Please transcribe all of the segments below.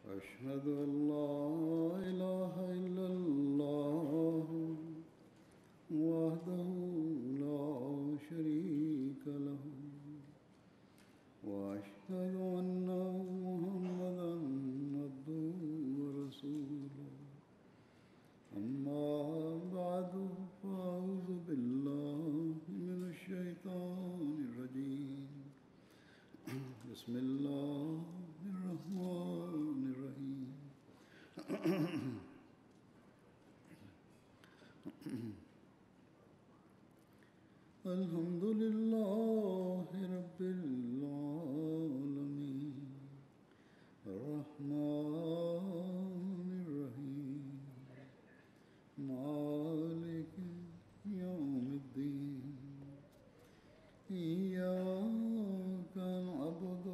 أشهد أن لا إله إلا الله وحده لا شريك له وأشهد أن محمدا عبده ورسوله أما بعد فأعوذ بالله من الشيطان الرجيم بسم الله الرحمن الرحيم الحمد لله رب العالمين الرحمن الرحيم مالك يوم الدين إياك نعبد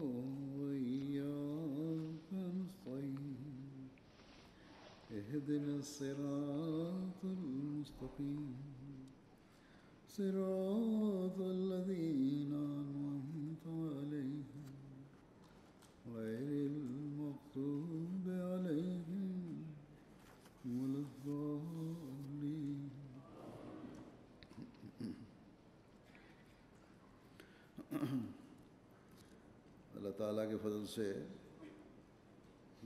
وإياك نستعين اهدنا الصراط المستقيم صراط الذين أنعمت عليهم غير المغضوب عليهم ولا الضالين अल्लाह ताला के फजल से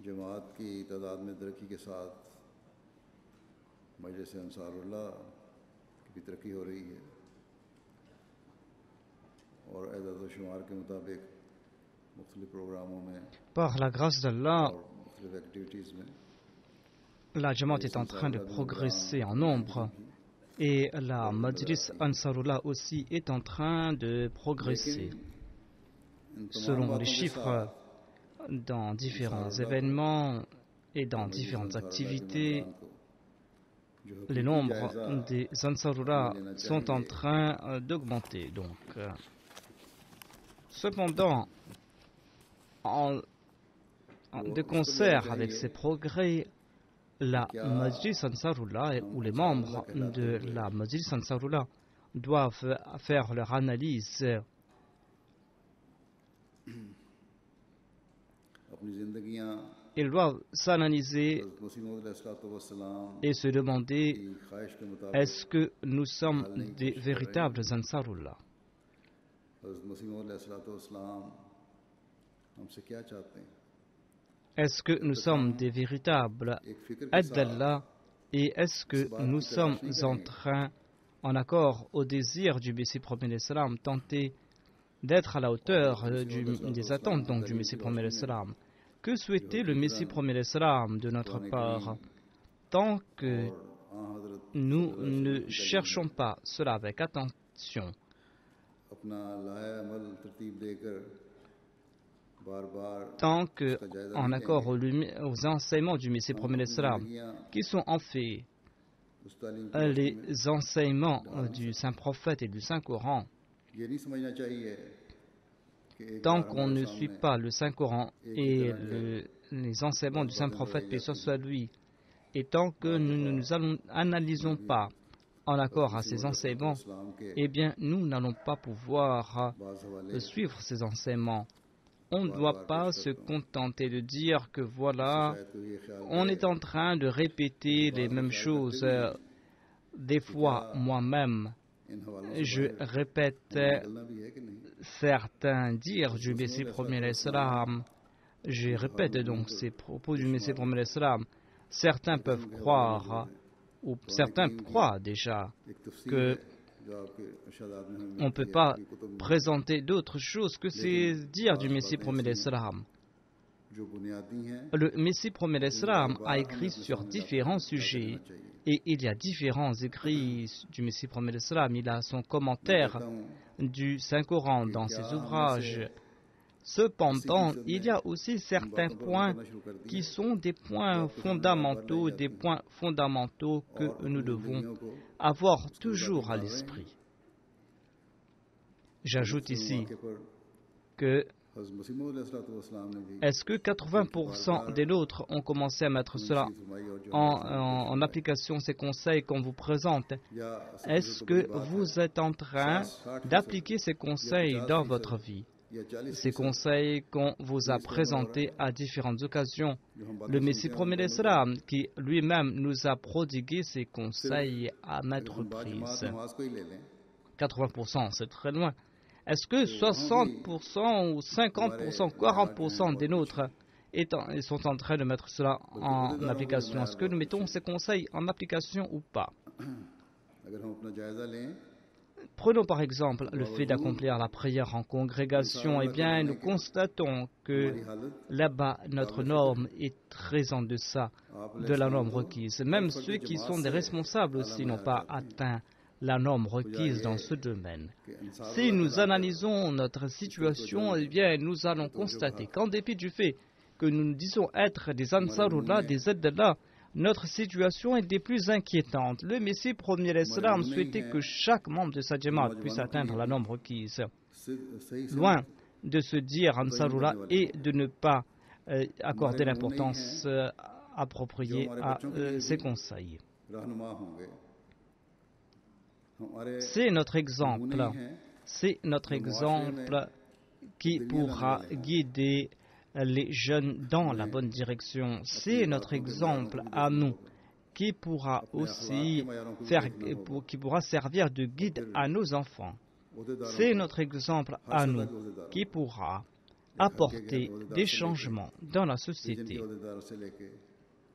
जमात की तादाद में तरक्की के साथ मजलिस अंसारुल्लाह की भी तरक्की हो रही है और एदाद व शुमार के मुताबिक मुख्तलिफ प्रोग्रामों में Par la grâce d'Allah, और मुख्तलिफ एक्टिविटीज़ में la Jamaat est en train de progresser en nombre et la Majlis Ansarullah aussi est en train de progresser. Selon les chiffres, dans différents événements et dans différentes activités, les nombres des Ansarullah sont en train d'augmenter. Donc, cependant, de concert avec ces progrès, la Majlis Ansarullah ou les membres de la Majlis Ansarullah doivent faire leur analyse Ils doivent s'analyser et se demander est-ce que nous sommes des véritables Ansarullah? Est-ce que nous sommes des véritables aides d'Allah et est-ce que nous sommes en train, en accord au désir du Messie premier l'Islam, tenter d'être à la hauteur des attentes donc, du Messie premier l'Islam? Que souhaitait le Messie premier l'Islam de notre part? Tant que nous ne cherchons pas cela avec attention, tant que, en accord aux enseignements du Messie premier l'Islam, qui sont en fait les enseignements du Saint-Prophète et du Saint-Coran, tant qu'on ne suit pas le Saint-Coran et les enseignements du Saint-Prophète, paix soit lui, et tant que nous ne nous analysons pas en accord à ces enseignements, eh bien, nous n'allons pas pouvoir suivre ces enseignements. On ne doit pas se contenter de dire que voilà, on est en train de répéter les mêmes choses. Des fois, moi-même, je répète certains dires du Messie premier l'Islam. Je répète donc ces propos du Messie premier l'Islam. Certains peuvent croire, ou certains croient déjà, que on ne peut pas présenter d'autre chose que ces dires du Messie premier l'Islam. Le Messie premier l'Islam a écrit sur différents sujets et il y a différents écrits du Messie premier l'Islam. Il a son commentaire du Saint-Coran dans ses ouvrages. Cependant, il y a aussi certains points qui sont des points fondamentaux que nous devons avoir toujours à l'esprit. J'ajoute ici que est-ce que 80% des nôtres ont commencé à mettre cela en application, ces conseils qu'on vous présente? Est-ce que vous êtes en train d'appliquer ces conseils dans votre vie? ces conseils qu'on vous a présentés à différentes occasions. Le Messie promet l'Islam qui lui-même nous a prodigué ces conseils à maintes reprises. 80%, c'est très loin. Est-ce que 60% ou 50%, 40% des nôtres sont en train de mettre cela en application? Est-ce que nous mettons ces conseils en application ou pas? Prenons par exemple le fait d'accomplir la prière en congrégation. Eh bien, nous constatons que là-bas, notre norme est très en deçà de la norme requise. Même ceux qui sont des responsables aussi n'ont pas atteint la norme requise dans ce domaine. Si nous analysons notre situation, eh bien, nous allons constater qu'en dépit du fait que nous nous disons être des Ansarullah, des aides d'Allah, notre situation est des plus inquiétantes. Le Messie premier l'Islam souhaitait que chaque membre de sa Jamaat puisse atteindre la norme requise. Loin de se dire Ansarullah et de ne pas accorder l'importance appropriée à ces conseils. C'est notre exemple qui pourra guider les jeunes dans la bonne direction. C'est notre exemple à nous qui pourra aussi servir de guide à nos enfants. C'est notre exemple à nous qui pourra apporter des changements dans la société.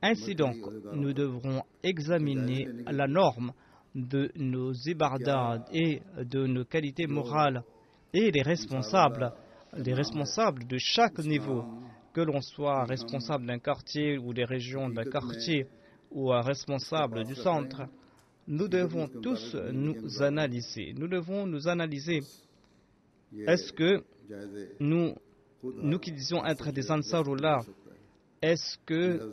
Ainsi donc, nous devrons examiner la norme de nos ibadats et de nos qualités morales et les responsables de chaque niveau, que l'on soit responsable d'un quartier ou des régions d'un quartier ou un responsable du centre, nous devons tous nous analyser. Nous devons nous analyser. Est-ce que nous qui disons être des Ansarullah, est-ce que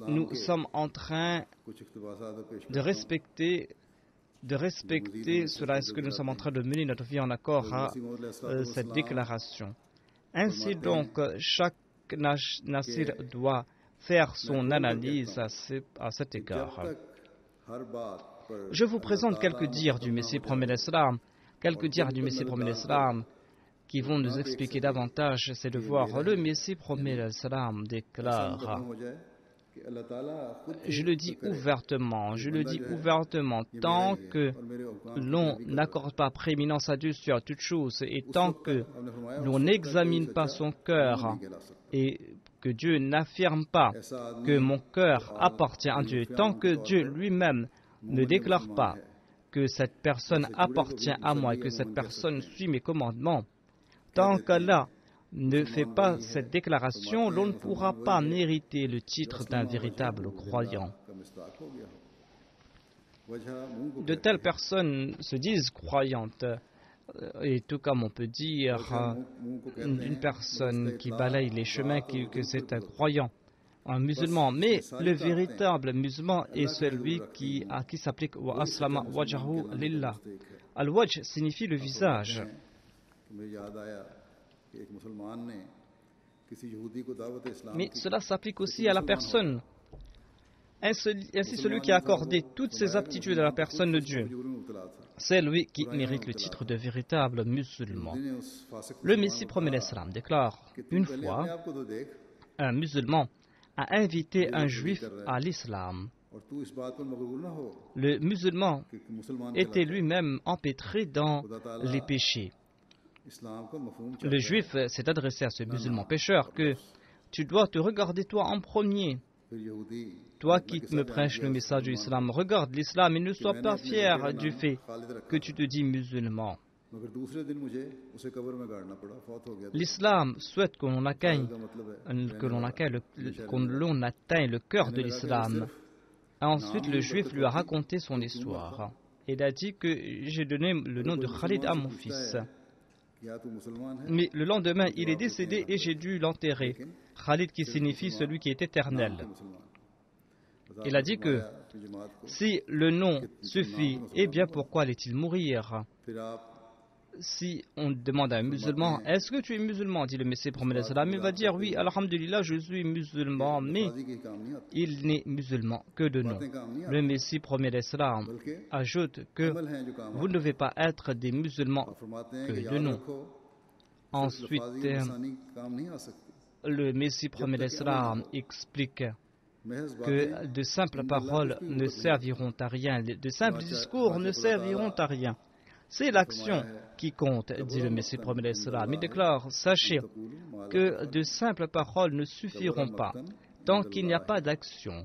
nous sommes en train de respecter cela? Est-ce que nous sommes en train de mener notre vie en accord à cette déclaration? Ainsi donc, chaque Nasir doit faire son analyse à cet égard. Je vous présente quelques dires du Messie promet l'Islam, qui vont nous expliquer davantage ses devoirs. Le Messie promet l'Islam déclare, je le dis ouvertement, tant que l'on n'accorde pas prééminence à Dieu sur toute chose et tant que l'on n'examine pas son cœur et que Dieu n'affirme pas que mon cœur appartient à Dieu, tant que Dieu lui-même ne déclare pas que cette personne appartient à moi et que cette personne suit mes commandements, tant qu'Allah ne fait pas cette déclaration, l'on ne pourra pas mériter le titre d'un véritable croyant. De telles personnes se disent croyantes, et tout comme on peut dire d'une personne qui balaye les chemins que c'est un croyant, un musulman. Mais le véritable musulman est celui qui s'applique wa aslama wajhahu lillah. Al-wajh signifie le visage. Mais cela s'applique aussi à la personne. Ainsi, celui qui a accordé toutes ses aptitudes à la personne de Dieu, c'est lui qui mérite le titre de véritable musulman. Le Messie promet l'Islam déclare, une fois, un musulman a invité un juif à l'islam. Le musulman était lui-même empêtré dans les péchés. Le juif s'est adressé à ce musulman pécheur que tu dois te regarder toi en premier. Toi qui me prêches le message de l'islam, regarde l'islam et ne sois pas fier du fait que tu te dis musulman. L'islam souhaite que l'on atteigne le cœur de l'islam. Ensuite, le juif lui a raconté son histoire. Il a dit que j'ai donné le nom de Khalid à mon fils. Mais le lendemain, il est décédé et j'ai dû l'enterrer. Khalid qui signifie celui qui est éternel. Il a dit que si le nom suffit, eh bien pourquoi allait-il mourir? Si on demande à un musulman, est-ce que tu es musulman? Dit le Messie promet l'Islam, il va dire oui, alhamdulillah, je suis musulman, mais il n'est musulman que de nom. Le Messie promet l'Islam ajoute que vous ne devez pas être des musulmans que de nom. Ensuite, le Messie promet l'Islam explique que de simples paroles ne serviront à rien, de simples discours ne serviront à rien. C'est l'action qui compte, dit le Messie promet l'Islam. Il déclare, sachez que de simples paroles ne suffiront pas tant qu'il n'y a pas d'action.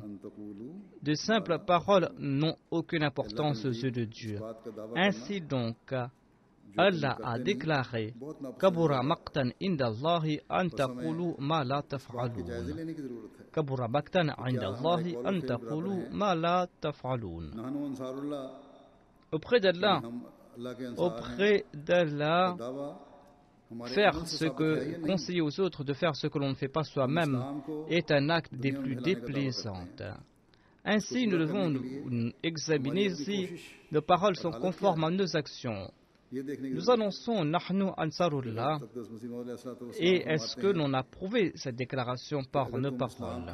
De simples paroles n'ont aucune importance aux yeux de Dieu. Ainsi donc, Allah a déclaré Kabura maqtan inda Allahi an taqulu ma la taf'alun. Kabura maqtan inda Allahi an taqulu ma la taf'alun. Auprès d'Allah, faire ce que conseiller aux autres de faire ce que l'on ne fait pas soi-même est un acte des plus déplaisants. Ainsi, nous devons nous examiner si nos paroles sont conformes à nos actions. Nous annonçons Nahnu Ansarullah, et est-ce que l'on a prouvé cette déclaration par nos paroles?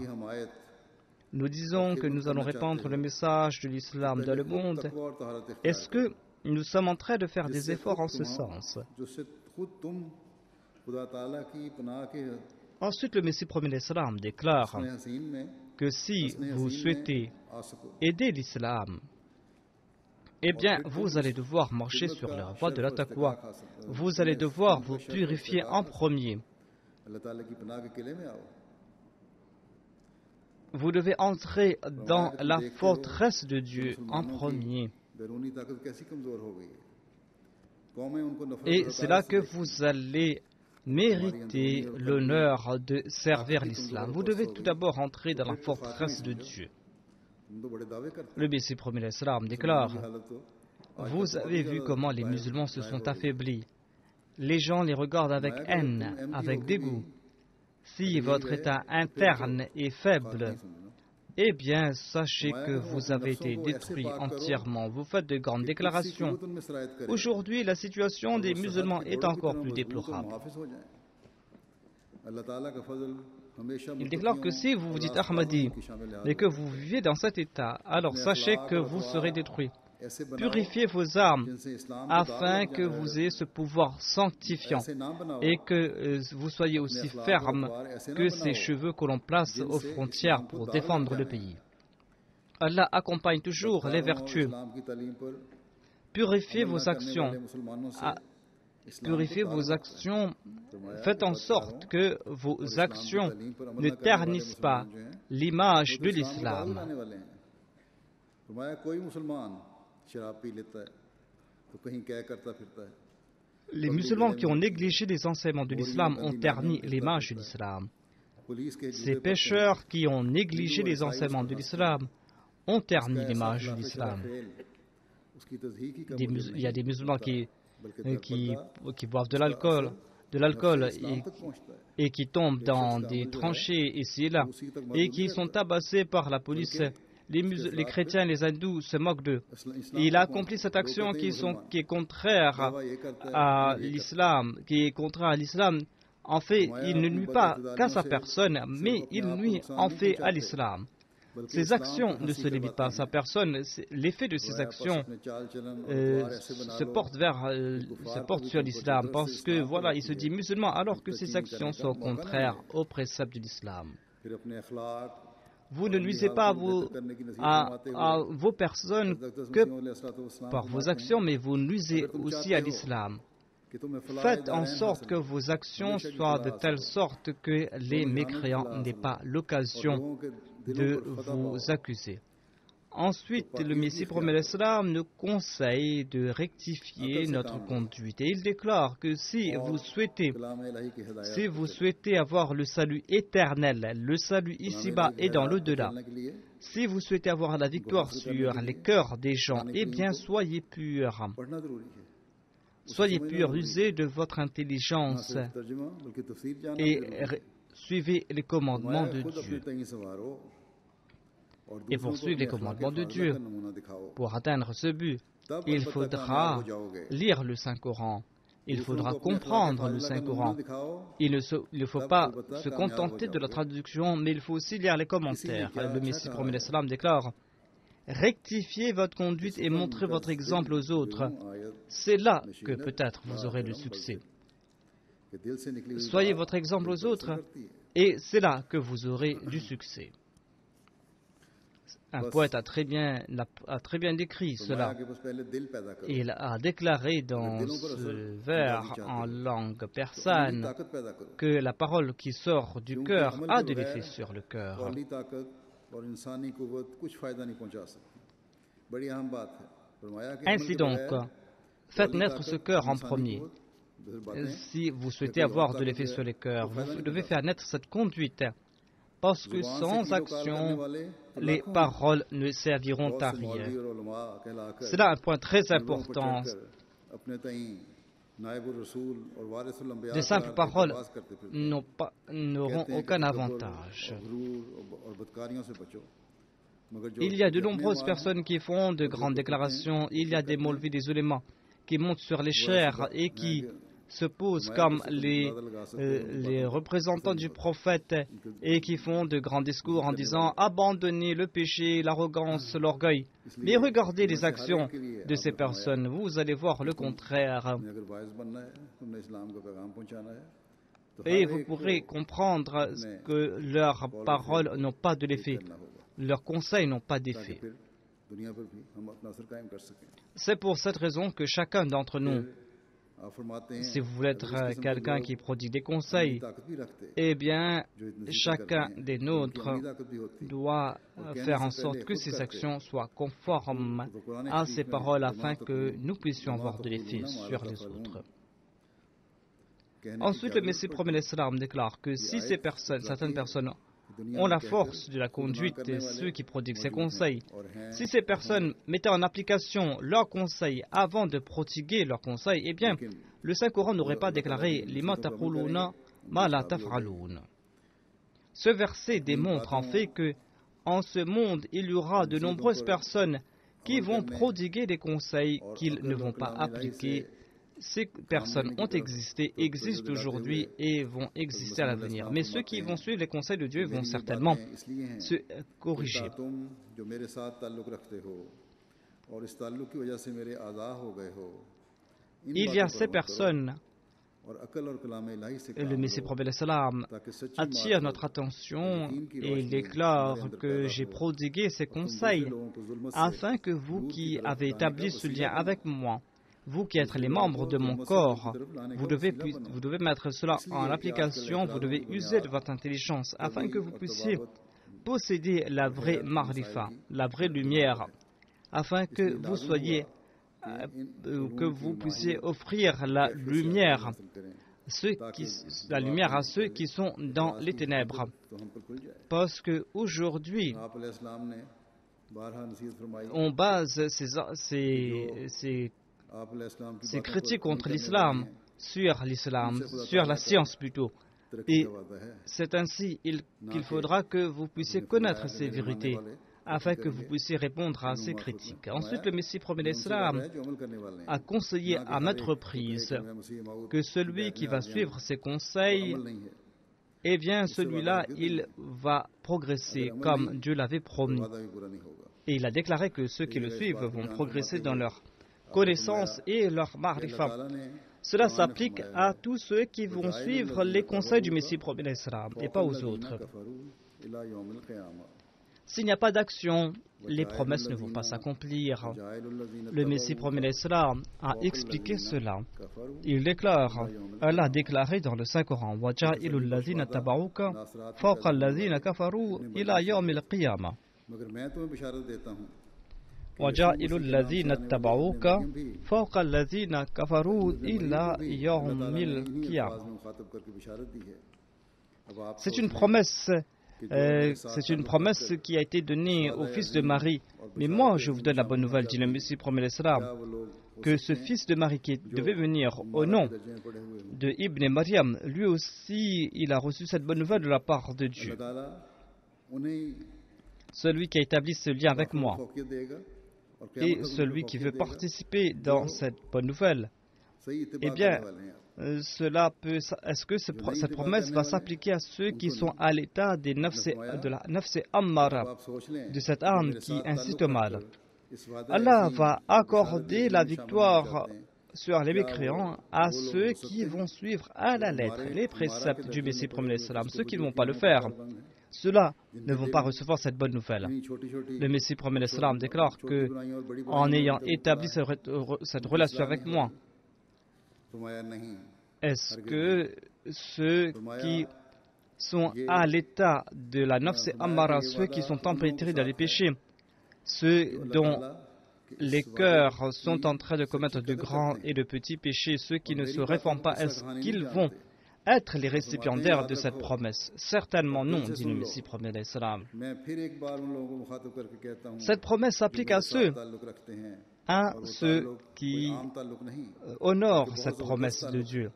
Nous disons que nous allons répandre le message de l'islam dans le monde. Est-ce que nous sommes en train de faire des efforts en ce sens? Ensuite, le Messie promet l'Islam déclare que si vous souhaitez aider l'islam, eh bien, vous allez devoir marcher sur la voie de la taqwa. Vous allez devoir vous purifier en premier. Vous devez entrer dans la forteresse de Dieu en premier. Et c'est là que vous allez mériter l'honneur de servir l'islam. Vous devez tout d'abord entrer dans la forteresse de Dieu. Le Messie promet l'Islam déclare vous avez vu comment les musulmans se sont affaiblis. Les gens les regardent avec haine, avec dégoût. Si votre état interne est faible, eh bien, sachez que vous avez été détruits entièrement. Vous faites de grandes déclarations. Aujourd'hui, la situation des musulmans est encore plus déplorable. Il déclare que si vous vous dites Ahmadi et que vous vivez dans cet état, alors sachez que vous serez détruits. Purifiez vos âmes afin que vous ayez ce pouvoir sanctifiant et que vous soyez aussi ferme que ces cheveux que l'on place aux frontières pour défendre le pays. Allah accompagne toujours les vertueux. Purifiez vos actions. Purifiez vos actions. Faites en sorte que vos actions ne ternissent pas l'image de l'islam. Les musulmans qui ont négligé les enseignements de l'islam ont terni l'image de l'islam. Ces pécheurs qui ont négligé les enseignements de l'islam ont terni l'image de l'islam. Il y a des musulmans qui boivent de l'alcool et qui tombent dans des tranchées ici et là et qui sont tabassés par la police. Les chrétiens, les hindous se moquent d'eux. Et il a accompli cette action qui est contraire à l'islam, En fait, il ne nuit pas qu'à sa personne, mais il nuit en fait à l'islam. Ces actions ne se limitent pas à sa personne. L'effet de ces actions se porte sur l'islam parce que voilà, il se dit musulman alors que ces actions sont contraires aux préceptes de l'islam. Vous ne nuisez pas à vos personnes que par vos actions, mais vous nuisez aussi à l'islam. Faites en sorte que vos actions soient de telle sorte que les mécréants n'aient pas l'occasion de vous accuser. Ensuite, le Messie promet l'Islam nous conseille de rectifier notre conduite. Et il déclare que si vous souhaitez avoir le salut éternel, le salut ici-bas et dans l'au-delà, si vous souhaitez avoir la victoire sur les cœurs des gens, eh bien soyez purs. Soyez purs, usez de votre intelligence et suivez les commandements de Dieu. Et pour suivre les commandements de Dieu, pour atteindre ce but, il faudra lire le Saint-Coran, il faudra comprendre le Saint-Coran. Il ne faut pas se contenter de la traduction, mais il faut aussi lire les commentaires. Le Messie promet l'Islam déclare rectifiez votre conduite et montrez votre exemple aux autres. C'est là que peut-être vous aurez le succès. Soyez votre exemple aux autres et c'est là que vous aurez du succès. Un poète a très bien décrit cela. Il a déclaré dans ce vers en langue persane que la parole qui sort du cœur a de l'effet sur le cœur. Ainsi donc, faites naître ce cœur en premier. Si vous souhaitez avoir de l'effet sur les cœurs, vous devez faire naître cette conduite. Parce que sans action, les paroles ne serviront à rien. C'est là un point très important. De simples paroles n'auront aucun avantage. Il y a de nombreuses personnes qui font de grandes déclarations. Il y a des maulvis, des ulémas qui montent sur les chairs et qui se posent comme les représentants du prophète et qui font de grands discours en disant « Abandonnez le péché, l'arrogance, l'orgueil ». Mais regardez les actions de ces personnes, vous allez voir le contraire. Et vous pourrez comprendre que leurs paroles n'ont pas de l'effet, leurs conseils n'ont pas d'effet. C'est pour cette raison que chacun d'entre nous, si vous voulez être quelqu'un qui prodigue des conseils, eh bien, chacun des nôtres doit faire en sorte que ses actions soient conformes à ces paroles afin que nous puissions avoir de l'effet sur les autres. Ensuite, le Messie promet l'Islam déclare que si certaines personnes ont la force de la conduite de ceux qui prodiguent ces conseils, si ces personnes mettaient en application leurs conseils avant de prodiguer leurs conseils, eh bien, le Saint-Coran n'aurait pas déclaré « Lima taquluna ma la taf'aloun ». Ce verset démontre en fait que, en ce monde, il y aura de nombreuses personnes qui vont prodiguer des conseils qu'ils ne vont pas appliquer. Ces personnes ont existé, existent aujourd'hui et vont exister à l'avenir. Mais ceux qui vont suivre les conseils de Dieu vont certainement se corriger. Il y a ces personnes, le Messie prophète salam attire notre attention et déclare que j'ai prodigué ces conseils afin que vous qui avez établi ce lien avec moi, vous qui êtes les membres de mon corps, vous devez mettre cela en application, vous devez user de votre intelligence afin que vous puissiez posséder la vraie marifa, la vraie lumière, afin que vous puissiez offrir la lumière à ceux qui sont dans les ténèbres. Parce qu'aujourd'hui, on base ces critiques contre l'islam, sur la science plutôt. Et c'est ainsi qu'il faudra que vous puissiez connaître ces vérités, afin que vous puissiez répondre à ces critiques. Ensuite, le Messie promet l'Islam a conseillé à maintes reprises que celui qui va suivre ses conseils, eh bien celui-là, il va progresser comme Dieu l'avait promis. Et il a déclaré que ceux qui le suivent vont progresser dans leur connaissance et leur marifa. Cela s'applique à tous ceux qui vont suivre les conseils du Messie prophète l'Islam et pas aux autres. S'il n'y a pas d'action, les promesses ne vont pas s'accomplir. Le Messie prophète l'Islam a expliqué cela. Il déclare, Allah a déclaré dans le Saint-Coran, وَجَعِلُ الَّذِينَ اتَّبَعُوكَ فَوْقَ الَّذِينَ كَفَرُوا إِلَى يَوْمِ الْقِيَامَةِ وَجَعِلُ الَّذِينَ اتَّبَعُوكَ فَوْقَ الَّذِينَ كَفَرُوا إِلَى يَوْمِ الْقِيَامَةِ. C'est une promesse qui a été donnée au fils de Marie. Mais moi, je vous donne la bonne nouvelle, dit le Messie promet l'Islam, que ce fils de Marie qui devait venir au nom de Ibn Maryam, lui aussi, il a reçu cette bonne nouvelle de la part de Dieu. Celui qui a établi ce lien avec moi et celui qui veut participer dans cette bonne nouvelle, eh bien, est-ce que cette promesse va s'appliquer à ceux qui sont à l'état de la nafs ammara, de cette âme qui incite au mal? Allah va accorder la victoire sur les mécréants à ceux qui vont suivre à la lettre les préceptes du Messie promet l'Islam. Ceux qui ne vont pas le faire, ceux-là ne vont pas recevoir cette bonne nouvelle. Le Messie promet l'Islam déclare que, en ayant établi cette relation avec moi, est-ce que ceux qui sont à l'état de la nafs ammara, ceux qui sont empêtrés dans les péchés, ceux dont les cœurs sont en train de commettre de grands et de petits péchés, ceux qui ne se réforment pas, est-ce qu'ils vont être les récipiendaires de cette promesse? Certainement non, dit le Messie promet l'Islam. Cette promesse s'applique à ceux qui honorent cette promesse de Dieu.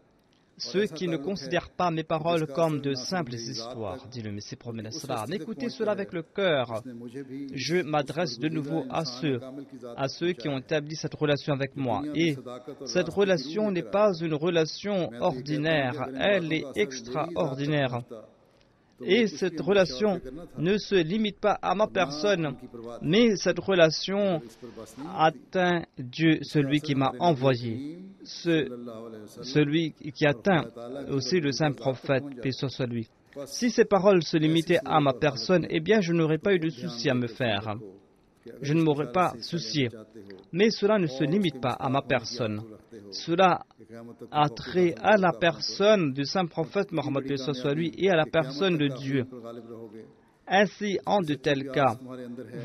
Ceux qui ne considèrent pas mes paroles comme de simples histoires, dit le Messie promet l'Islam. Écoutez cela avec le cœur. Je m'adresse de nouveau à ceux qui ont établi cette relation avec moi. Et cette relation n'est pas une relation ordinaire, elle est extraordinaire. Et cette relation ne se limite pas à ma personne, mais cette relation atteint Dieu, celui qui m'a envoyé, celui qui atteint aussi le saint prophète, paix soit lui. Si ces paroles se limitaient à ma personne, eh bien je n'aurais pas eu de souci à me faire. Je ne m'aurais pas soucié. Mais cela ne se limite pas à ma personne. Cela a trait à la personne du saint prophète Mohammed lui et à la personne de Dieu. Ainsi, en de tels cas,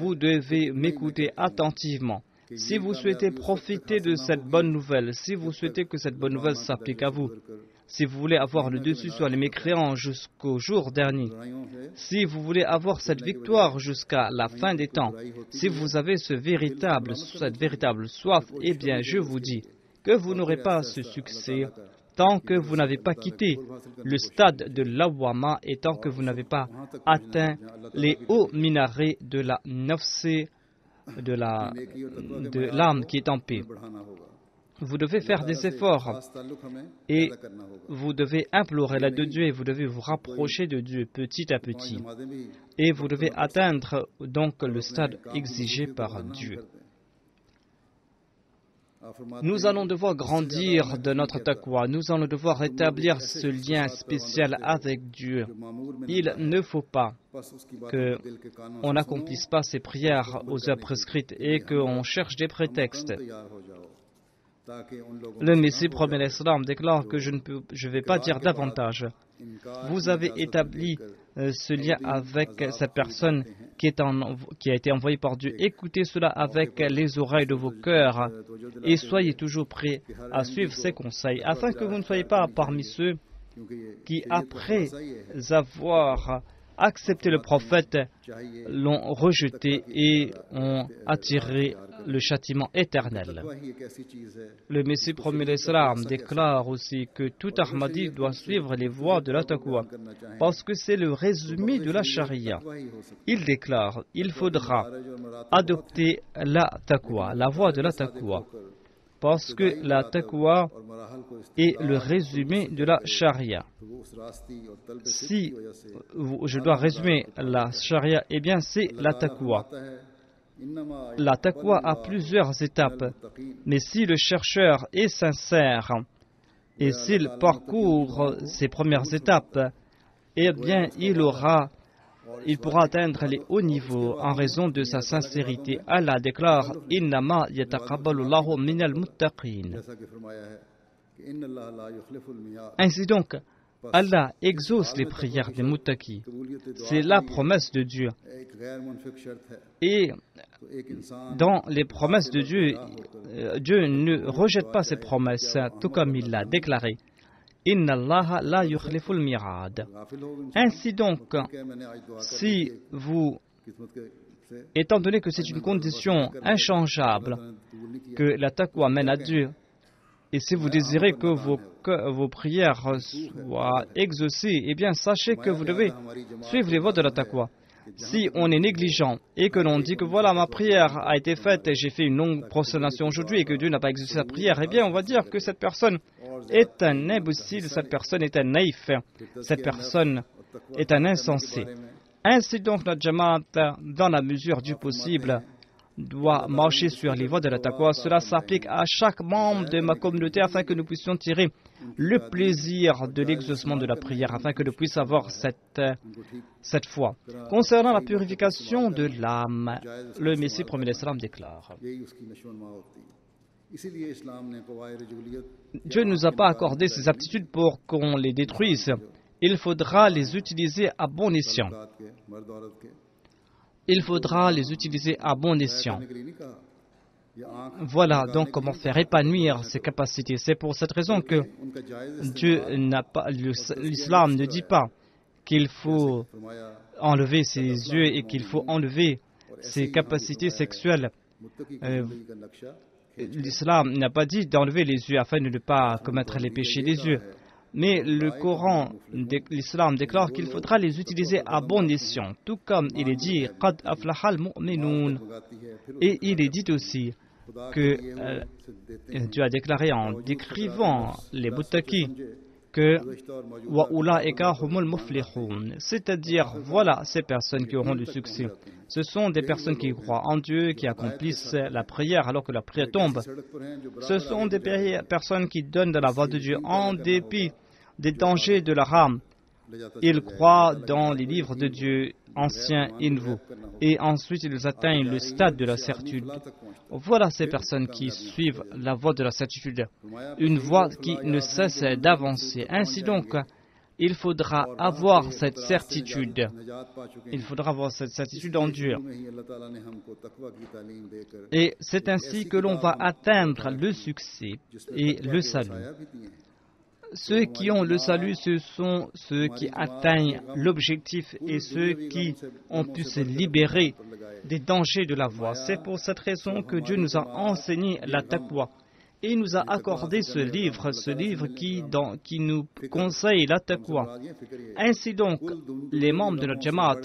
vous devez m'écouter attentivement. Si vous souhaitez profiter de cette bonne nouvelle, si vous souhaitez que cette bonne nouvelle s'applique à vous, si vous voulez avoir le dessus sur les mécréants jusqu'au jour dernier, si vous voulez avoir cette victoire jusqu'à la fin des temps, si vous avez cette véritable soif, eh bien, je vous dis que vous n'aurez pas ce succès tant que vous n'avez pas quitté le stade de l'awama et tant que vous n'avez pas atteint les hauts minarets de la nafs, de l'âme qui est en paix. Vous devez faire des efforts et vous devez implorer l'aide de Dieu et vous devez vous rapprocher de Dieu petit à petit. Et vous devez atteindre donc le stade exigé par Dieu. Nous allons devoir grandir de notre taqwa. Nous allons devoir établir ce lien spécial avec Dieu. Il ne faut pas qu'on n'accomplisse pas ces prières aux heures prescrites et qu'on cherche des prétextes. Le Messie promet l'Islam déclare que je ne vais pas dire davantage. Vous avez établi ce lien avec cette personne qui a été envoyée par Dieu. Écoutez cela avec les oreilles de vos cœurs et soyez toujours prêts à suivre ses conseils afin que vous ne soyez pas parmi ceux qui, après avoir accepté le prophète, l'ont rejeté et ont attiré le châtiment éternel. Le Messie promet l'Islam déclare aussi que tout Ahmadi doit suivre les voies de la taqwa parce que c'est le résumé de la charia. Il déclare il faudra adopter la taqwa, la voie de la taqwa, parce que la taqwa est le résumé de la charia. Si je dois résumer la charia, eh bien c'est la taqwa. La taqwa a plusieurs étapes, mais si le chercheur est sincère et s'il parcourt ces premières étapes, eh bien il pourra atteindre les hauts niveaux en raison de sa sincérité. Allah déclare Innama yataqabbalu Allahu minal muttaqin. Ainsi donc, Allah exauce les prières des muttaqis. C'est la promesse de Dieu. Et dans les promesses de Dieu, Dieu ne rejette pas ses promesses, tout comme il l'a déclaré. Inna Allah la yukhliful mi'ad. Ainsi donc, si vous, étant donné que c'est une condition inchangeable que la taqwa mène à Dieu, et si vous désirez que vos prières soient exaucées, eh bien sachez que vous devez suivre les voies de la taqwa. Si on est négligent et que l'on dit que voilà, ma prière a été faite et j'ai fait une longue prosternation aujourd'hui et que Dieu n'a pas exaucé sa prière, eh bien on va dire que cette personne est un imbécile, cette personne est un naïf, cette personne est un insensé. Ainsi donc notre jamaat, dans la mesure du possible, doit marcher sur les voies de la taqwa. Cela s'applique à chaque membre de ma communauté afin que nous puissions tirer le plaisir de l'exaucement de la prière, afin que nous puissions avoir cette foi. Concernant la purification de l'âme, le Messie promet l'Islam déclare: Dieu ne nous a pas accordé ces aptitudes pour qu'on les détruise. Il faudra les utiliser à bon escient. Il faudra les utiliser à bon escient. Voilà donc comment faire épanouir ces capacités. C'est pour cette raison que l'islam ne dit pas qu'il faut enlever ses yeux et qu'il faut enlever ses capacités sexuelles. L'islam n'a pas dit d'enlever les yeux afin de ne pas commettre les péchés des yeux. Mais le Coran, l'islam déclare qu'il faudra les utiliser à bon escient, tout comme il est dit « Qad aflahal mu'minun » et il est dit aussi que Dieu a déclaré en décrivant les muttaqis que « Wa ulaika humul muflihun » c'est-à-dire voilà ces personnes qui auront du succès. Ce sont des personnes qui croient en Dieu, qui accomplissent la prière alors que la prière tombe. Ce sont des personnes qui donnent de la voix de Dieu en dépit des dangers de leur âme. Ils croient dans les livres de Dieu anciens et nouveaux. Et ensuite, ils atteignent le stade de la certitude. Voilà ces personnes qui suivent la voie de la certitude. Une voie qui ne cesse d'avancer. Ainsi donc, il faudra avoir cette certitude. Il faudra avoir cette certitude en Dieu. Et c'est ainsi que l'on va atteindre le succès et le salut. Ceux qui ont le salut, ce sont ceux qui atteignent l'objectif et ceux qui ont pu se libérer des dangers de la voie. C'est pour cette raison que Dieu nous a enseigné la taqwa. Et il nous a accordé ce livre qui nous conseille la taqwa. Ainsi donc, les membres de notre Jamaat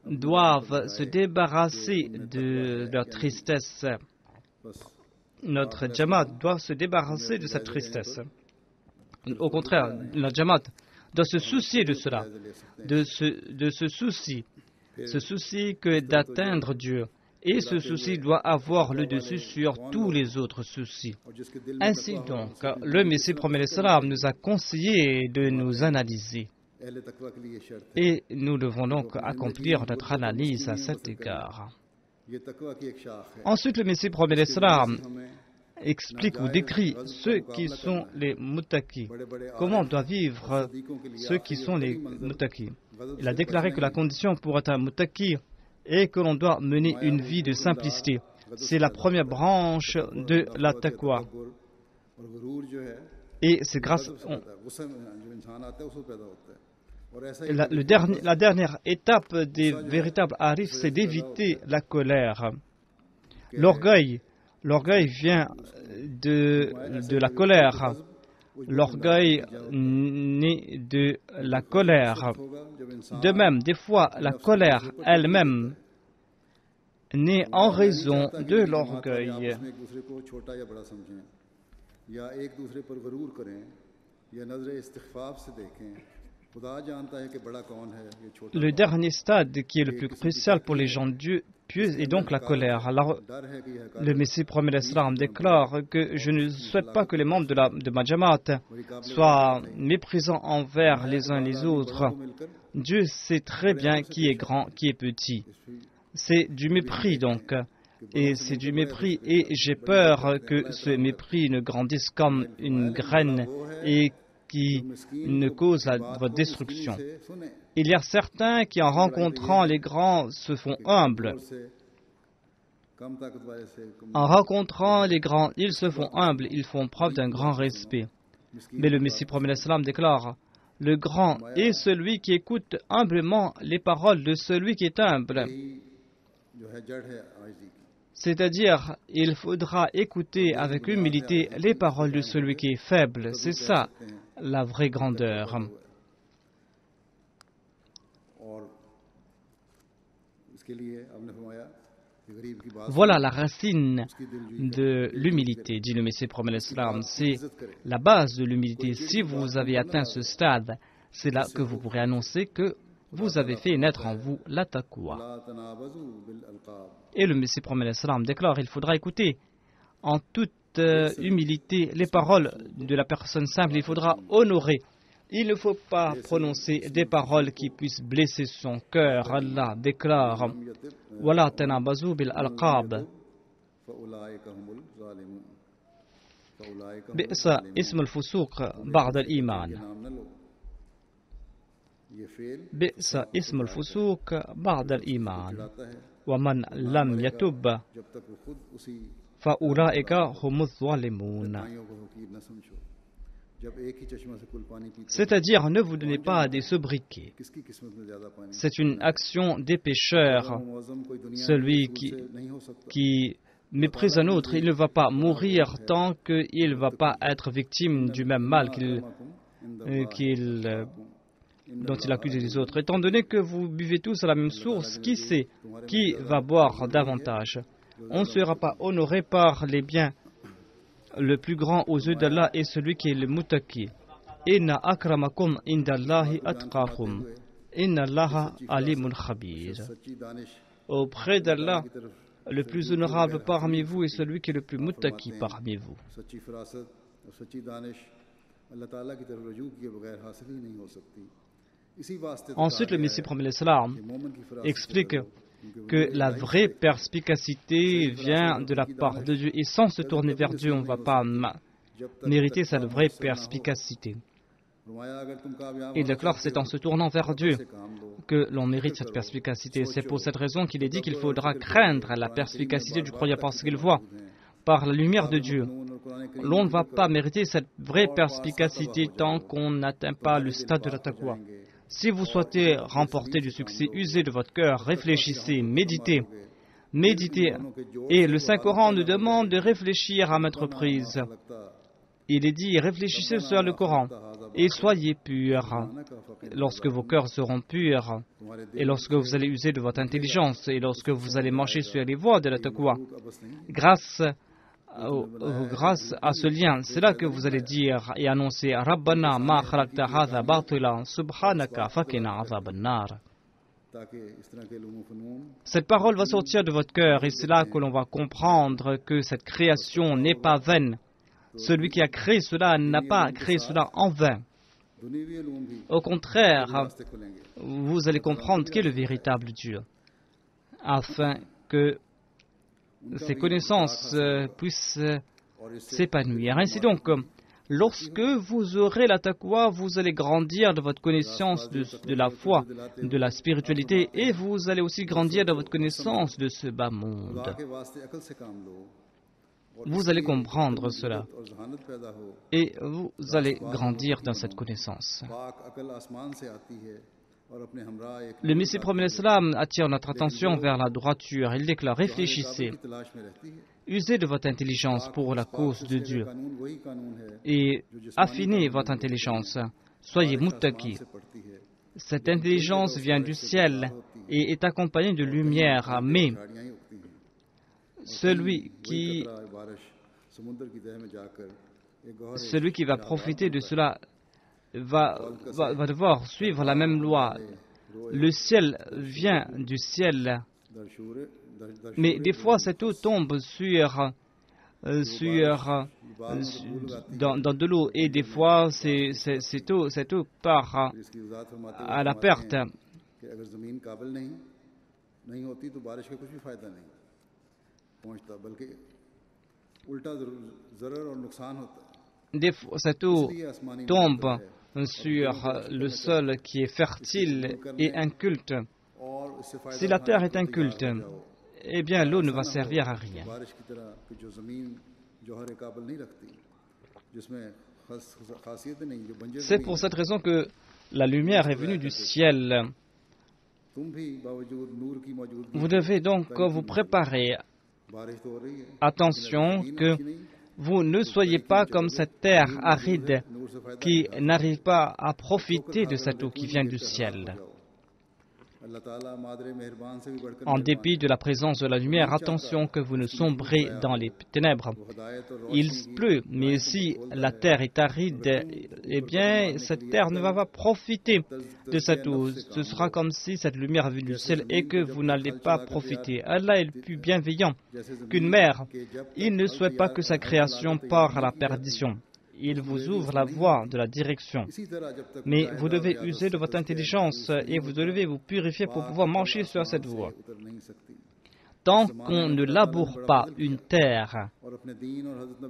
doivent se débarrasser de leur tristesse. Notre Jamaat doit se débarrasser de cette tristesse. Au contraire, notre Jamaat doit se soucier de cela, de ce souci que d'atteindre Dieu. Et ce souci doit avoir le dessus sur tous les autres soucis. Ainsi donc, le Messie promet l'Islam nous a conseillé de nous analyser. Et nous devons donc accomplir notre analyse à cet égard. Ensuite, le Messie promet l'Islam explique ou décrit ceux qui sont les muttaqis. Comment doivent vivre ceux qui sont les muttaqis? Il a déclaré que la condition pour être un muttaqi est que l'on doit mener une vie de simplicité. C'est la première branche de la taqwa. Et c'est grâce... La dernière étape des véritables arifs, c'est d'éviter la colère. L'orgueil vient de la colère. L'orgueil naît de la colère. De même, des fois, la colère elle-même naît en raison de l'orgueil. Le dernier stade qui est le plus crucial pour les gens de Dieu pieux est donc la colère. Alors, le Messie promet l'Islam déclare que je ne souhaite pas que les membres de ma Jamaat soient méprisants envers les uns les autres. Dieu sait très bien qui est grand, qui est petit. C'est du mépris donc. Et c'est du mépris et j'ai peur que ce mépris ne grandisse comme une graine et qui ne cause votre destruction. Il y a certains qui, en rencontrant les grands, se font humbles. En rencontrant les grands, ils se font humbles, ils font preuve d'un grand respect. Mais le Messie promet l'Islam déclare, le grand est celui qui écoute humblement les paroles de celui qui est humble. C'est-à-dire, il faudra écouter avec humilité les paroles de celui qui est faible. C'est ça, la vraie grandeur. Voilà la racine de l'humilité, dit le Messie promet l'Islam. C'est la base de l'humilité. Si vous avez atteint ce stade, c'est là que vous pourrez annoncer que vous avez fait naître en vous la taqwa. Et le Messie promet l'Islam déclare, il faudra écouter en toute humilité les paroles de la personne simple, il faudra honorer. Il ne faut pas prononcer des paroles qui puissent blesser son cœur. Allah déclare, Wala tanabazu bil alqab. Bi'sa ism al-fusuq ba'da al-iman. Bi'sa ism al-fusuq ba'da al-iman. Wa man lam yatub fa ulaika humuz zalimun. C'est-à-dire, ne vous donnez pas des sobriquets. C'est une action des pécheurs. Celui qui méprise un autre, il ne va pas mourir tant qu'il ne va pas être victime du même mal dont il accuse les autres. Étant donné que vous buvez tous à la même source, qui sait qui va boire davantage? On ne sera pas honoré par les biens. Le plus grand aux yeux d'Allah est celui qui est le muttaqi. Inna akramakum indallahi atqakum. Inna Allaha alimun khabir. Auprès d'Allah, le plus honorable parmi vous est celui qui est le plus muttaqi parmi vous. Ensuite, le Messie promet l'Islam explique que la vraie perspicacité vient de la part de Dieu. Et sans se tourner vers Dieu, on ne va pas mériter cette vraie perspicacité. Il déclare, c'est en se tournant vers Dieu que l'on mérite cette perspicacité. C'est pour cette raison qu'il est dit qu'il faudra craindre la perspicacité du croyant parce qu'il voit par la lumière de Dieu. L'on ne va pas mériter cette vraie perspicacité tant qu'on n'atteint pas le stade de la taqwa. Si vous souhaitez remporter du succès, usez de votre cœur, réfléchissez, méditez. Méditez. Et le Saint-Coran nous demande de réfléchir à maintes reprises. Il est dit, réfléchissez sur le Coran et soyez purs. Lorsque vos cœurs seront purs, et lorsque vous allez user de votre intelligence, et lorsque vous allez marcher sur les voies de la taqwa, grâce à ce lien, c'est là que vous allez dire et annoncer Rabbana ma khalaqta hadha batila subhanaka fakina azaban nar. Cette parole va sortir de votre cœur et c'est là que l'on va comprendre que cette création n'est pas vaine. Celui qui a créé cela n'a pas créé cela en vain. Au contraire, vous allez comprendre qui est le véritable Dieu, afin que ces connaissances puissent s'épanouir. Ainsi donc, lorsque vous aurez la taqwa, vous allez grandir de votre connaissance de la foi, de la spiritualité, et vous allez aussi grandir de votre connaissance de ce bas monde. Vous allez comprendre cela et vous allez grandir dans cette connaissance. Le Messie promet l'Islam attire notre attention vers la droiture. Il déclare, réfléchissez, usez de votre intelligence pour la cause de Dieu et affinez votre intelligence. Soyez muttaqi. Cette intelligence vient du ciel et est accompagnée de lumière, mais celui qui va profiter de cela va devoir suivre la même loi. Le ciel vient du ciel, mais des fois cette eau tombe dans de l'eau et des fois cette eau part à la perte. Des fois, cette eau tombe sur le sol qui est fertile et inculte. Si la terre est inculte, eh bien l'eau ne va servir à rien. C'est pour cette raison que la lumière est venue du ciel. Vous devez donc vous préparer. Attention que vous ne soyez pas comme cette terre aride qui n'arrive pas à profiter de cette eau qui vient du ciel. En dépit de la présence de la lumière, attention que vous ne sombrez dans les ténèbres. Il pleut, mais si la terre est aride, eh bien, cette terre ne va pas profiter de cette eau. Ce sera comme si cette lumière venue du ciel et que vous n'allez pas profiter. Allah est le plus bienveillant qu'une mère. Il ne souhaite pas que sa création parte à la perdition. Il vous ouvre la voie de la direction. Mais vous devez user de votre intelligence et vous devez vous purifier pour pouvoir marcher sur cette voie. Tant qu'on ne laboure pas une terre,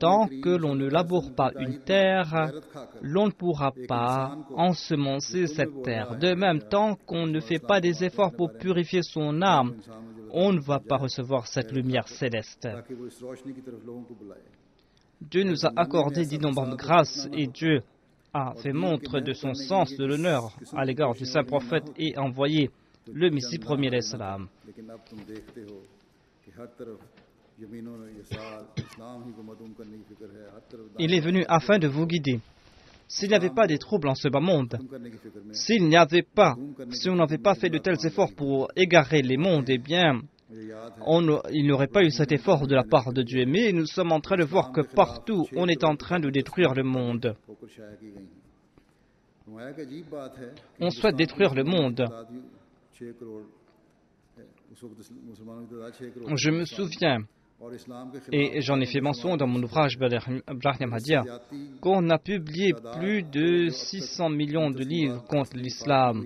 tant que l'on ne laboure pas une terre, l'on ne pourra pas ensemencer cette terre. De même, tant qu'on ne fait pas des efforts pour purifier son âme, on ne va pas recevoir cette lumière céleste. Dieu nous a accordé d'innombrables grâces et Dieu a fait montre de son sens de l'honneur à l'égard du saint prophète et envoyé le Messie premier l'Islam. Il est venu afin de vous guider. S'il n'y avait pas des troubles en ce bas monde, si on n'avait pas fait de tels efforts pour égarer les mondes, eh bien, il n'y aurait pas eu cet effort de la part de Dieu. Mais nous sommes en train de voir que partout, on est en train de détruire le monde. On souhaite détruire le monde. Je me souviens, et j'en ai fait mention dans mon ouvrage Brahim Hadia, qu'on a publié plus de 600 millions de livres contre l'islam.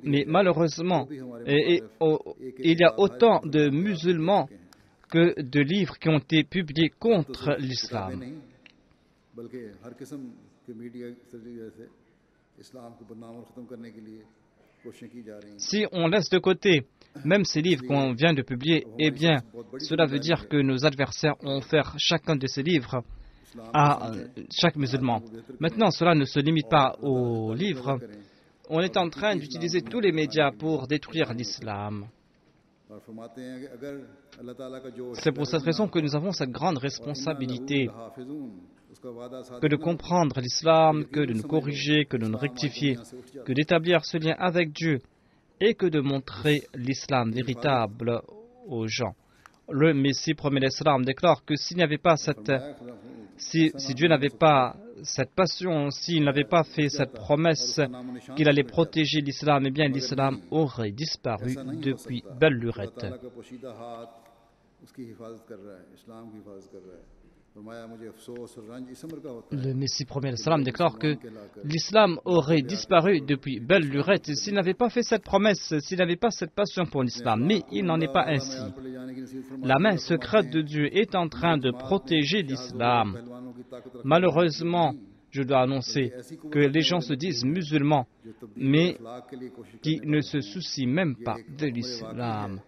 Mais malheureusement, il y a autant de musulmans que de livres qui ont été publiés contre l'islam. Si on laisse de côté même ces livres qu'on vient de publier, eh bien, cela veut dire que nos adversaires ont offert chacun de ces livres à chaque musulman. Maintenant, cela ne se limite pas aux livres. On est en train d'utiliser tous les médias pour détruire l'islam. C'est pour cette raison que nous avons cette grande responsabilité que de comprendre l'islam, que de nous corriger, que de nous rectifier, que d'établir ce lien avec Dieu et que de montrer l'islam véritable aux gens. Le Messie premier l'Islam déclare que s'il n'y avait pas si Dieu n'avait pas cette passion, s'il n'avait pas fait cette promesse qu'il allait protéger l'islam, eh bien l'islam aurait disparu depuis belle lurette. Le Messie premier l'Islam déclare que l'islam aurait disparu depuis belle lurette s'il n'avait pas fait cette promesse, s'il n'avait pas cette passion pour l'islam. Mais il n'en est pas ainsi. La main secrète de Dieu est en train de protéger l'islam. Malheureusement, je dois annoncer que les gens se disent musulmans, mais qui ne se soucient même pas de l'islam.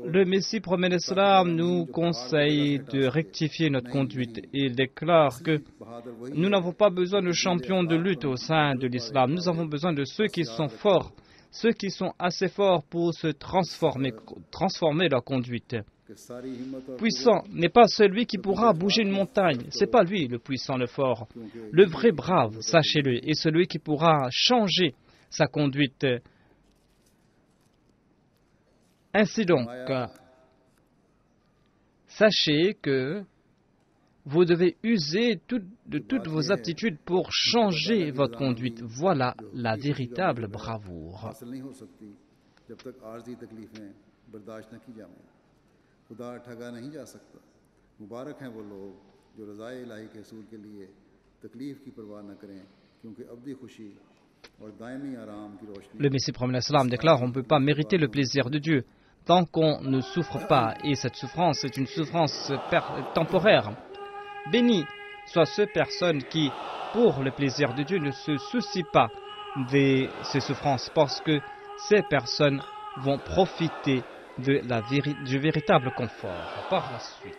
Le Messie premier l'Islam nous conseille de rectifier notre conduite. Il déclare que nous n'avons pas besoin de champions de lutte au sein de l'islam. Nous avons besoin de ceux qui sont forts, ceux qui sont assez forts pour se transformer leur conduite. Puissant n'est pas celui qui pourra bouger une montagne. Ce n'est pas lui le puissant, le fort. Le vrai brave, sachez-le, est celui qui pourra changer sa conduite. Ainsi donc, sachez que vous devez user de toutes vos aptitudes pour changer votre conduite. Voilà la véritable bravoure. Le Messie premier l'Islam déclare qu'on ne peut pas mériter le plaisir de Dieu tant qu'on ne souffre pas, et cette souffrance est une souffrance temporaire. Béni soient ces personnes qui, pour le plaisir de Dieu, ne se soucient pas de ces souffrances, parce que ces personnes vont profiter du véritable confort. Par la suite.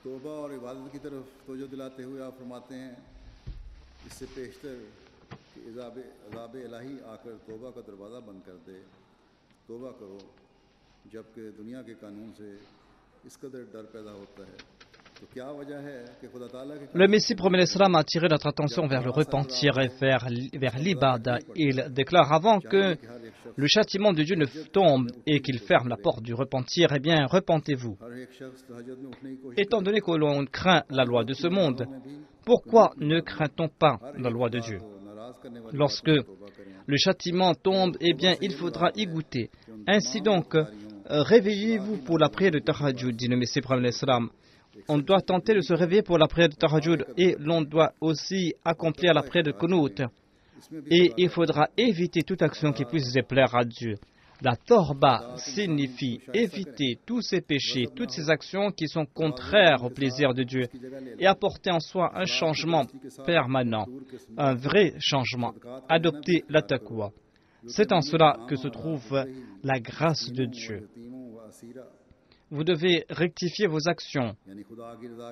तौबा और इबादत की तरफ तवज्जो दिलाते हुए आप फरमाते हैं इससे पेशतर कि अज़ाब इलाही आकर तौबा का दरवाज़ा बंद कर दे। तौबा करो जबकि दुनिया के कानून से इस कदर डर पैदा होता है। तो क्या वजह है कि खुदा ताला के Le Messie promet l'Islam a attiré notre attention vers le repentir et vers l'ibada. Il déclare avant que le châtiment de Dieu ne tombe et qu'il ferme la porte du repentir, eh bien, repentez-vous. Étant donné que l'on craint la loi de ce monde, pourquoi ne craint-on pas la loi de Dieu? Lorsque le châtiment tombe, eh bien, il faudra y goûter. Ainsi donc, réveillez-vous pour la prière de Tahajjud, dit le Messie promet l'Islam. On doit tenter de se réveiller pour la prière de Tahajjud et l'on doit aussi accomplir la prière de Qunut. Et il faudra éviter toute action qui puisse déplaire à Dieu. La torba signifie éviter tous ces péchés, toutes ces actions qui sont contraires au plaisir de Dieu et apporter en soi un changement permanent, un vrai changement, adopter la taqwa. C'est en cela que se trouve la grâce de Dieu. Vous devez rectifier vos actions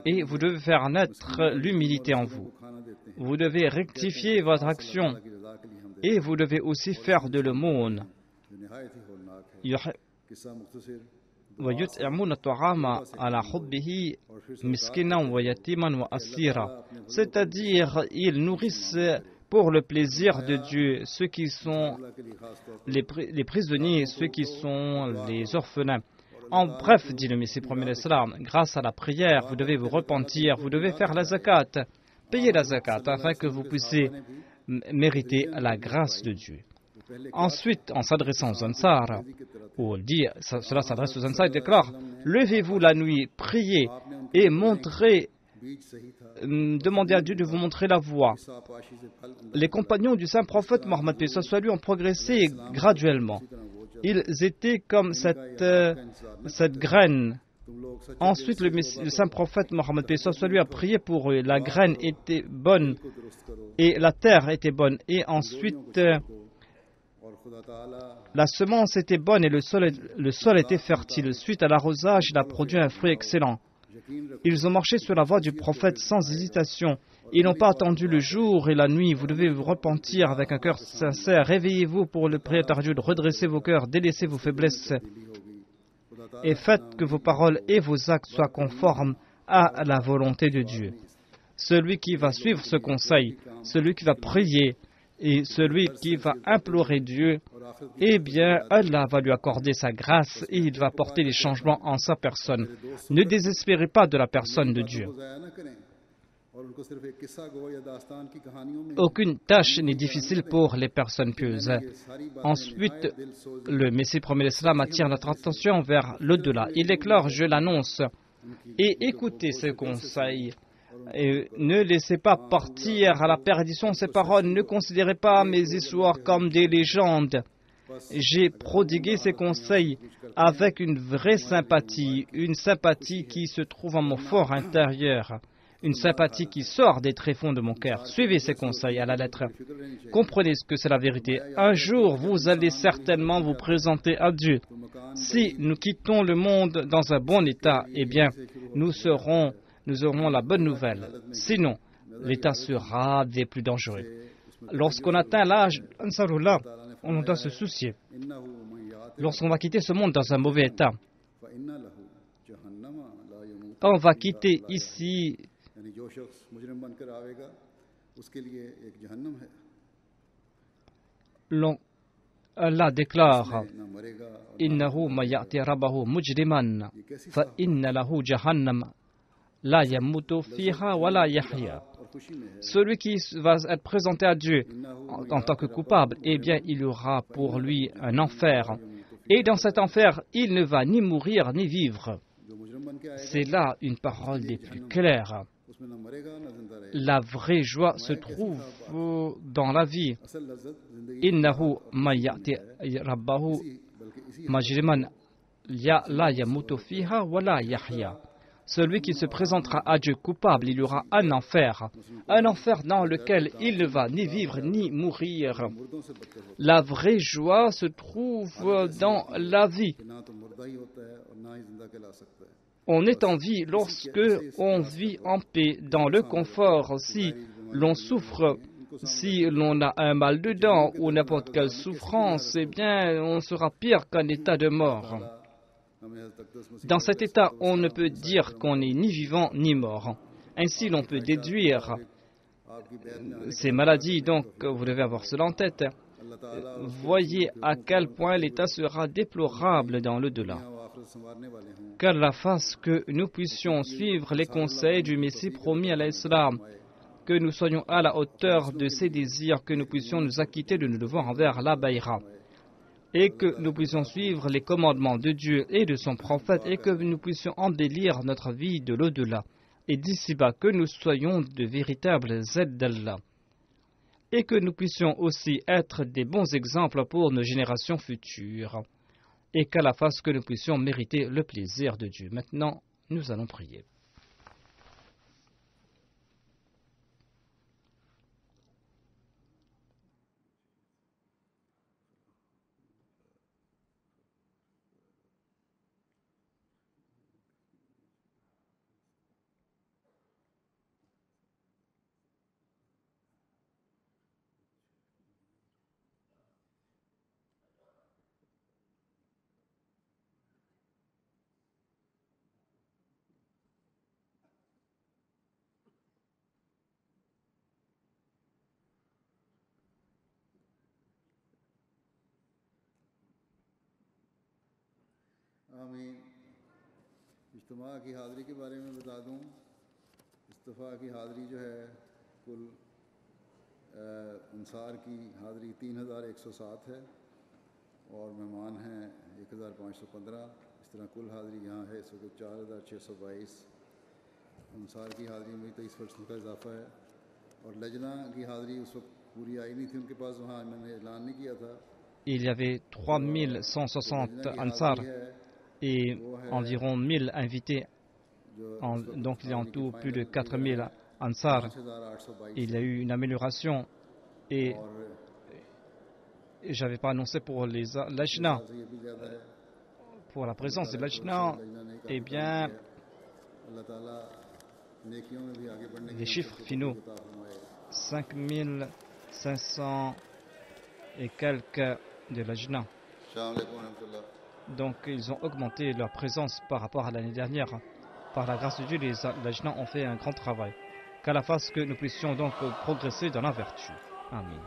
et vous devez faire naître l'humilité en vous. Vous devez rectifier votre action et vous devez aussi faire de l'aumône. C'est-à-dire, ils nourrissent pour le plaisir de Dieu ceux qui sont les prisonniers, ceux qui sont les orphelins. En bref, dit le Messie promet l'Islam, grâce à la prière, vous devez vous repentir, vous devez faire la zakat, payer la zakat afin que vous puissiez mériter la grâce de Dieu. Ensuite, en s'adressant aux Ansar, ou dit, cela s'adresse aux Ansar, il déclare, levez-vous la nuit, priez et montrez, demandez à Dieu de vous montrer la voie. Les compagnons du saint prophète Mohammed paix soit lui ont progressé graduellement. Ils étaient comme cette graine. Ensuite, le saint prophète Mohammed paix soit lui a prié pour eux. La graine était bonne et la terre était bonne. Et ensuite, la semence était bonne et le sol était fertile. Suite à l'arrosage, il a produit un fruit excellent. Ils ont marché sur la voie du prophète sans hésitation. Ils n'ont pas attendu le jour et la nuit. Vous devez vous repentir avec un cœur sincère. Réveillez-vous pour le prière Tahajjud. Redressez vos cœurs, délaissez vos faiblesses et faites que vos paroles et vos actes soient conformes à la volonté de Dieu. Celui qui va suivre ce conseil, celui qui va prier et celui qui va implorer Dieu, eh bien, Allah va lui accorder sa grâce et il va porter des changements en sa personne. Ne désespérez pas de la personne de Dieu. Aucune tâche n'est difficile pour les personnes pieuses. Ensuite, le Messie promet l'Islam attire notre attention vers l'au-delà. Il déclare, je l'annonce, et écoutez ce conseil. Et ne laissez pas partir à la perdition ces paroles. Ne considérez pas mes histoires comme des légendes. J'ai prodigué ces conseils avec une vraie sympathie, une sympathie qui se trouve en mon fort intérieur, une sympathie qui sort des tréfonds de mon cœur. Suivez ces conseils à la lettre. Comprenez ce que c'est la vérité. Un jour, vous allez certainement vous présenter à Dieu. Si nous quittons le monde dans un bon état, eh bien, nous aurons la bonne nouvelle. Sinon, l'état sera des plus dangereux. Lorsqu'on atteint l'âge, on doit se soucier. Lorsqu'on va quitter ce monde dans un mauvais état, on va quitter ici. Allah déclare innahu ma ya'ti rabbahu mujriman fa inna lahu jahannam la yamutu fiha wa la yahya. Celui qui va être présenté à Dieu en tant que coupable, eh bien, il y aura pour lui un enfer. Et dans cet enfer, il ne va ni mourir ni vivre. C'est là une parole des plus claires. La vraie joie se trouve dans la vie. Innahu ma ya'ti rabbahu majriman la yamutu fiha wa la yahya. Celui qui se présentera à Dieu coupable, il y aura un enfer dans lequel il ne va ni vivre ni mourir. La vraie joie se trouve dans la vie. On est en vie lorsque on vit en paix, dans le confort. Si l'on souffre, si l'on a un mal de dents ou n'importe quelle souffrance, eh bien, on sera pire qu'un état de mort. Dans cet état, on ne peut dire qu'on n'est ni vivant ni mort. Ainsi, l'on peut déduire ces maladies, donc vous devez avoir cela en tête. Voyez à quel point l'état sera déplorable dans l'au-delà. Qu'Allah fasse que nous puissions suivre les conseils du Messie promis à l'Islam, que nous soyons à la hauteur de ses désirs, que nous puissions nous acquitter de nos devoirs envers la Bayra, et que nous puissions suivre les commandements de Dieu et de son prophète, et que nous puissions embellir notre vie de l'au-delà, et d'ici-bas que nous soyons de véritables aides d'Allah, et que nous puissions aussi être des bons exemples pour nos générations futures, et qu'Allah fasse que nous puissions mériter le plaisir de Dieu. Maintenant, nous allons prier. आमीन। इज्तिमा की हाज़िरी के बारे में बता दूँ, इस्तिफ़ा की हाज़िरी जो है कुल अंसार की हाज़िरी 3107 है और मेहमान हैं 1515। इस तरह कुल हाज़िरी यहाँ है इस वक्त 4622। अंसार की हाज़िरी में 23% का इजाफा है और लजना की हाज़िरी उस वक्त पूरी आई नहीं थी उनके पास, वहाँ मैंने ऐलान नहीं किया था। Il y avait 3160 Ansar et environ 1000 invités. Donc il y a en tout plus de 4000 Ansar. Il y a eu une amélioration et je n'avais pas annoncé pour les Lajna. Pour la présence des Lajna, eh bien, les chiffres finaux, 5500 et quelques de Lajna. Donc ils ont augmenté leur présence par rapport à l'année dernière. Par la grâce de Dieu, les Lajna ont fait un grand travail. Qu'Allah fasse que nous puissions donc progresser dans la vertu. Amen.